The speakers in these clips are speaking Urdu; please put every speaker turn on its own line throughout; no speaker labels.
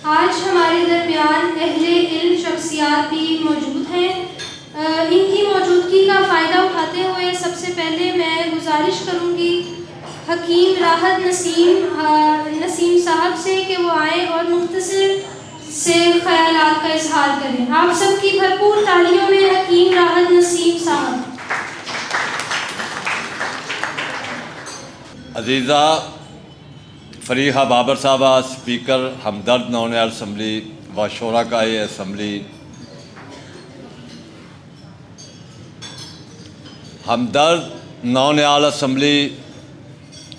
آج ہمارے درمیان اہل علم شخصیات بھی موجود ہیں۔ ان کی موجودگی کا فائدہ اٹھاتے ہوئے سب سے پہلے میں گزارش کروں گی حکیم راحت نسیم صاحب سے کہ وہ آئیں اور مختصر سے خیالات کا اظہار کریں۔ آپ سب کی بھرپور تالیوں میں حکیم راحت نسیم صاحب۔
عزیزہ فریحہ بابر صاحبہ، اسپیکر ہمدرد نونیال اسمبلی و شرکائے اسمبلی، ہمدرد نونیال اسمبلی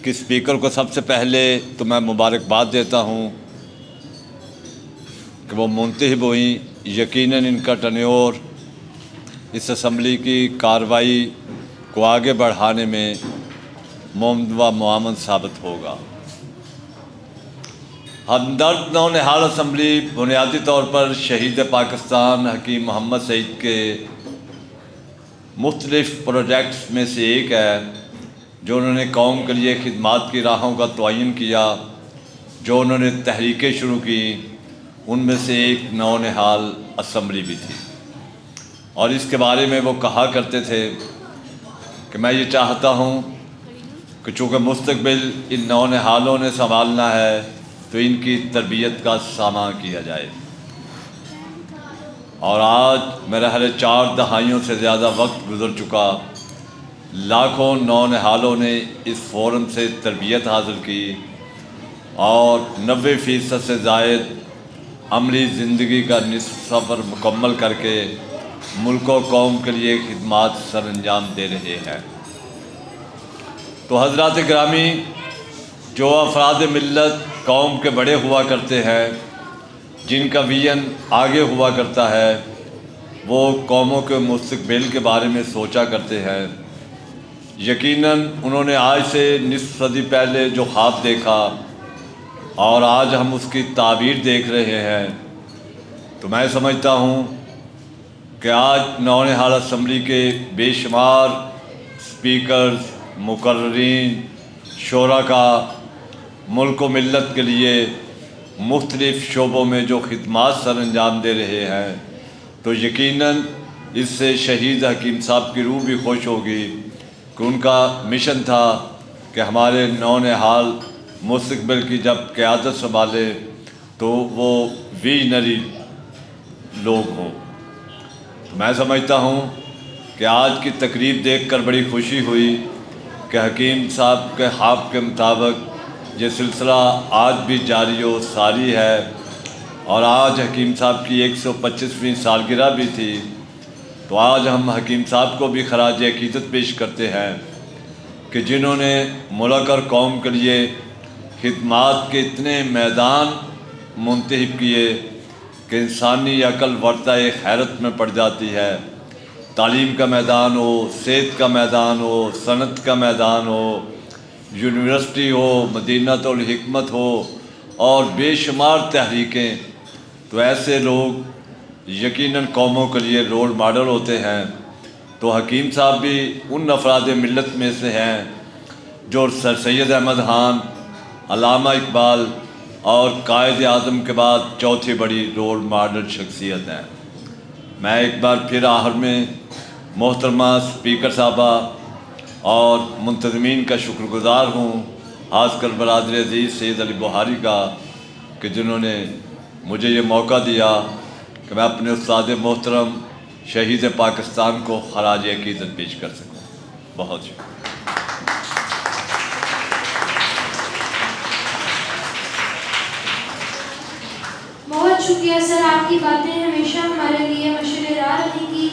کی اسپیکر کو سب سے پہلے تو میں مبارکباد دیتا ہوں کہ وہ منتخب ہوئیں۔ یقیناً ان کا ٹینیور اس اسمبلی کی کارروائی کو آگے بڑھانے میں معاون و معاون ثابت ہوگا۔ ہمدرد نونیال اسمبلی بنیادی طور پر شہید پاکستان حکیم محمد سعید کے مختلف پروجیکٹس میں سے ایک ہے، جو انہوں نے قوم کے لیے خدمات کی راہوں کا تعین کیا، جو انہوں نے تحریکیں شروع کی، ان میں سے ایک نونیال اسمبلی بھی تھی۔ اور اس کے بارے میں وہ کہا کرتے تھے کہ میں یہ چاہتا ہوں کہ چونکہ مستقبل ان نونیالوں نے سنبھالنا ہے تو ان کی تربیت کا سامان کیا جائے۔ اور آج مرحلے 4 دہائیوں سے زیادہ وقت گزر چکا، لاکھوں نونیالوں نے اس فورم سے تربیت حاصل کی اور 90% سے زائد عملی زندگی کا نصف سفر مکمل کر کے ملک و قوم کے لیے خدمات سر انجام دے رہے ہیں۔ تو حضرات گرامی، جو افراد ملت قوم کے بڑے ہوا کرتے ہیں، جن کا ویژن آگے ہوا کرتا ہے، وہ قوموں کے مستقبل کے بارے میں سوچا کرتے ہیں۔ یقیناً انہوں نے آج سے نصف صدی پہلے جو خواب دیکھا اور آج ہم اس کی تعبیر دیکھ رہے ہیں، تو میں سمجھتا ہوں کہ آج نونیال اسمبلی کے بے شمار اسپیکرز، مقررین، شرکاء ملک و ملت کے لیے مختلف شعبوں میں جو خدمات سر انجام دے رہے ہیں، تو یقیناً اس سے شہید حکیم صاحب کی روح بھی خوش ہوگی کہ ان کا مشن تھا کہ ہمارے نونیال مستقبل کی جب قیادت سنبھالے تو وہ ویژنری لوگ ہوں۔ تو میں سمجھتا ہوں کہ آج کی تقریب دیکھ کر بڑی خوشی ہوئی کہ حکیم صاحب کے خواب کے مطابق یہ سلسلہ آج بھی جاری و ساری ہے، اور آج حکیم صاحب کی 125ویں سالگرہ بھی تھی۔ تو آج ہم حکیم صاحب کو بھی خراج عقیدت پیش کرتے ہیں کہ جنہوں نے ملک اور قوم کے لیے خدمات کے اتنے میدان منتخب کیے کہ انسانی عقل ورطہ حیرت میں پڑ جاتی ہے۔ تعلیم کا میدان ہو، صحت کا میدان ہو، صنعت کا میدان ہو، یونیورسٹی ہو، مدینۃ الحکمت ہو، اور بے شمار تحریکیں، تو ایسے لوگ یقیناً قوموں کے لیے رول ماڈل ہوتے ہیں۔ تو حکیم صاحب بھی ان افراد ملت میں سے ہیں جو سر سید احمد خان، علامہ اقبال اور قائد اعظم کے بعد چوتھی بڑی رول ماڈل شخصیت ہیں۔ میں ایک بار پھر آخر میں محترمہ اسپیکر صاحبہ اور منتظمین کا شکر گزار ہوں، خاص کر برادر عزیز سید علی بخاری کا، کہ جنہوں نے مجھے یہ موقع دیا کہ میں اپنے استاد محترم شہید پاکستان کو خراج عقیدت پیش کر سکوں۔ بہت شکریہ۔
بہت شکریہ سر، آپ کی باتیں ہمیشہ ہمارے لیے مشعل راہ رہیں گی۔